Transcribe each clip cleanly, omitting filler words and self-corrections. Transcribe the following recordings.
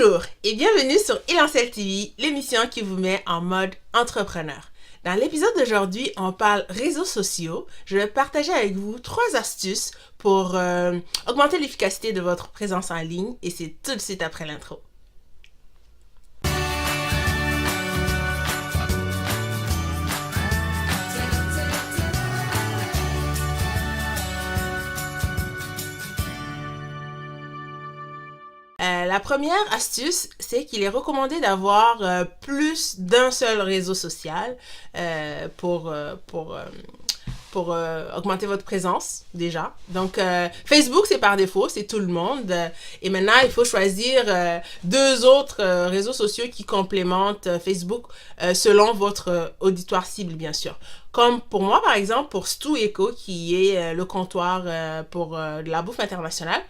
Bonjour et bienvenue sur Élancelle TV, l'émission qui vous met en mode entrepreneur. Dans l'épisode d'aujourd'hui, on parle réseaux sociaux. Je vais partager avec vous 3 astuces pour augmenter l'efficacité de votre présence en ligne et c'est tout de suite après l'intro. La première astuce, c'est qu'il est recommandé d'avoir plus d'un seul réseau social pour augmenter votre présence déjà. Donc, Facebook, c'est par défaut, c'est tout le monde. Et maintenant, il faut choisir 2 autres réseaux sociaux qui complémentent Facebook selon votre auditoire cible, bien sûr. Comme pour moi, par exemple, pour Stu Eco, qui est le comptoir pour de la bouffe internationale.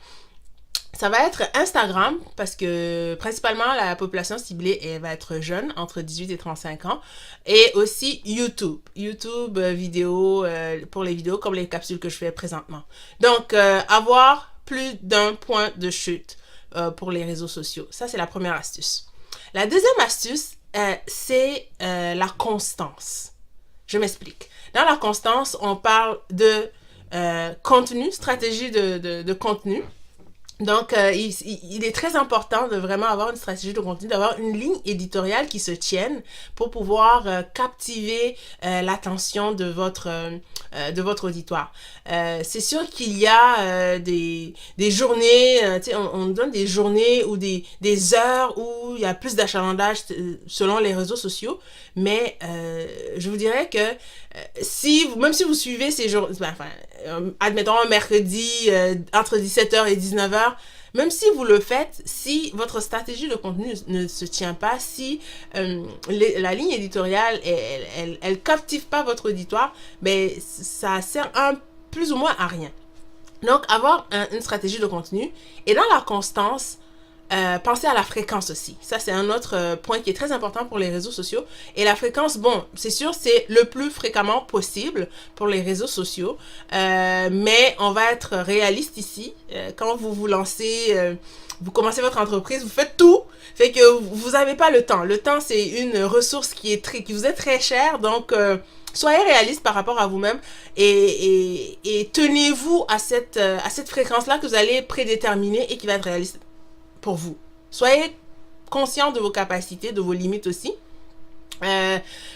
Ça va être Instagram parce que principalement la population ciblée elle va être jeune, entre 18 et 35 ans. Et aussi YouTube. YouTube vidéo pour les vidéos comme les capsules que je fais présentement. Donc, avoir plus d'un point de chute pour les réseaux sociaux. Ça, c'est la première astuce. La deuxième astuce, c'est la constance. Je m'explique. Dans la constance, on parle de contenu, stratégie de contenu. Donc, il est très important de vraiment avoir une stratégie de contenu, d'avoir une ligne éditoriale qui se tienne pour pouvoir captiver l'attention de votre auditoire. C'est sûr qu'il y a des journées, on donne des journées ou des heures où il y a plus d'achalandage selon les réseaux sociaux, mais je vous dirais que même si vous suivez ces jours, admettons un mercredi entre 17h et 19h, même si vous le faites, si votre stratégie de contenu ne se tient pas, si la ligne éditoriale, elle captive pas votre auditoire, ben ça sert plus ou moins à rien. Donc, avoir une stratégie de contenu et dans la constance, pensez à la fréquence aussi. Ça, c'est un autre point qui est très important pour les réseaux sociaux. Et la fréquence, bon, c'est sûr, c'est le plus fréquemment possible pour les réseaux sociaux. Mais on va être réaliste ici. Quand vous vous lancez, vous commencez votre entreprise, vous faites tout. Fait que vous n'avez pas le temps. Le temps, c'est une ressource qui vous est très chère. Donc, soyez réaliste par rapport à vous-même et tenez-vous à cette fréquence-là que vous allez prédéterminer et qui va être réaliste pour vous. Soyez conscient de vos capacités, de vos limites aussi.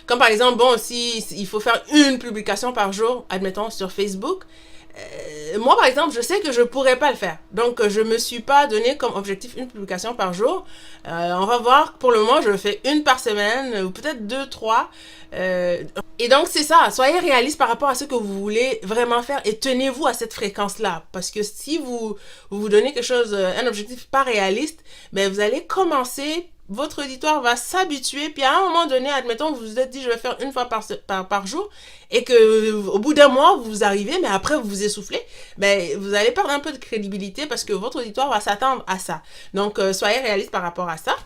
Comme par exemple, bon, si il faut faire une publication par jour, admettons, sur Facebook, moi, par exemple, je sais que je pourrais pas le faire. Donc, je me suis pas donné comme objectif une publication par jour. On va voir. Pour le moment, je fais une par semaine, ou peut-être 2, 3. Et donc, c'est ça. Soyez réaliste par rapport à ce que vous voulez vraiment faire et tenez-vous à cette fréquence-là. Parce que si vous donnez quelque chose, un objectif pas réaliste, ben, vous allez commencer, votre auditoire va s'habituer, puis à un moment donné, admettons, vous vous êtes dit, je vais faire une fois par jour, et que au bout d'un mois, vous arrivez, mais après, vous vous essoufflez, ben, vous allez perdre un peu de crédibilité parce que votre auditoire va s'attendre à ça. Donc, soyez réaliste par rapport à ça.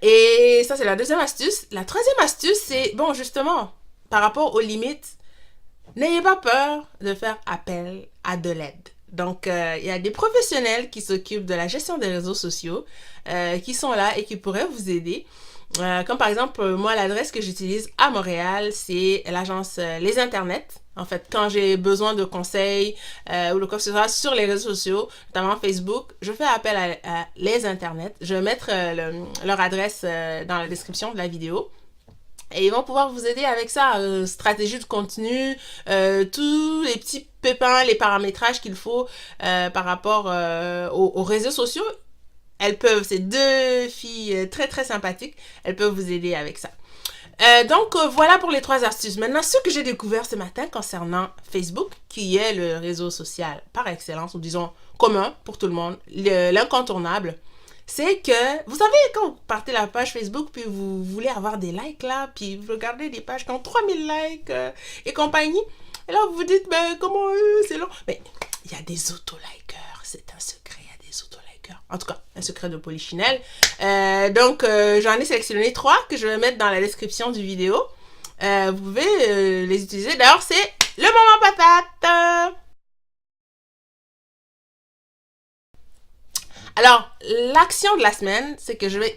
Et ça, c'est la deuxième astuce. La troisième astuce, c'est, bon, justement, par rapport aux limites, n'ayez pas peur de faire appel à de l'aide. Donc, il y a des professionnels qui s'occupent de la gestion des réseaux sociaux qui sont là et qui pourraient vous aider. Comme par exemple, moi, l'adresse que j'utilise à Montréal, c'est l'agence Les Internets. En fait, quand j'ai besoin de conseils ou de quoi que ce soit sur les réseaux sociaux, notamment Facebook, je fais appel à Les Internets. Je vais mettre leur adresse dans la description de la vidéo. Et ils vont pouvoir vous aider avec ça, stratégie de contenu, tous les petits pépins, les paramétrages qu'il faut par rapport aux réseaux sociaux. C'est 2 filles très très sympathiques, elles peuvent vous aider avec ça. Donc voilà pour les 3 astuces. Maintenant, ce que j'ai découvert ce matin concernant Facebook, qui est le réseau social par excellence, ou disons commun pour tout le monde, l'incontournable, c'est que, vous savez, quand vous partez la page Facebook, puis vous voulez avoir des likes là, puis vous regardez des pages qui ont 3000 likes et compagnie, et là vous vous dites, ben comment c'est long. Mais il y a des auto-likers, c'est un secret, il y a des auto-likers. En tout cas, un secret de Polichinelle. Donc, j'en ai sélectionné 3 que je vais mettre dans la description du vidéo. Vous pouvez les utiliser. D'ailleurs, c'est le moment patate. Alors, l'action de la semaine, c'est que je vais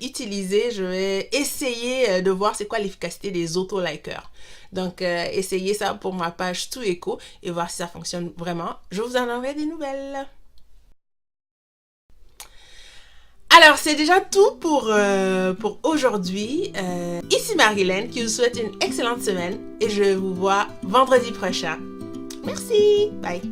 essayer de voir c'est quoi l'efficacité des auto-likers. Donc, essayez ça pour ma page Tout Éco et voir si ça fonctionne vraiment. Je vous en enverrai des nouvelles. Alors, c'est déjà tout pour aujourd'hui. Ici Marilyn qui vous souhaite une excellente semaine et je vous vois vendredi prochain. Merci. Bye.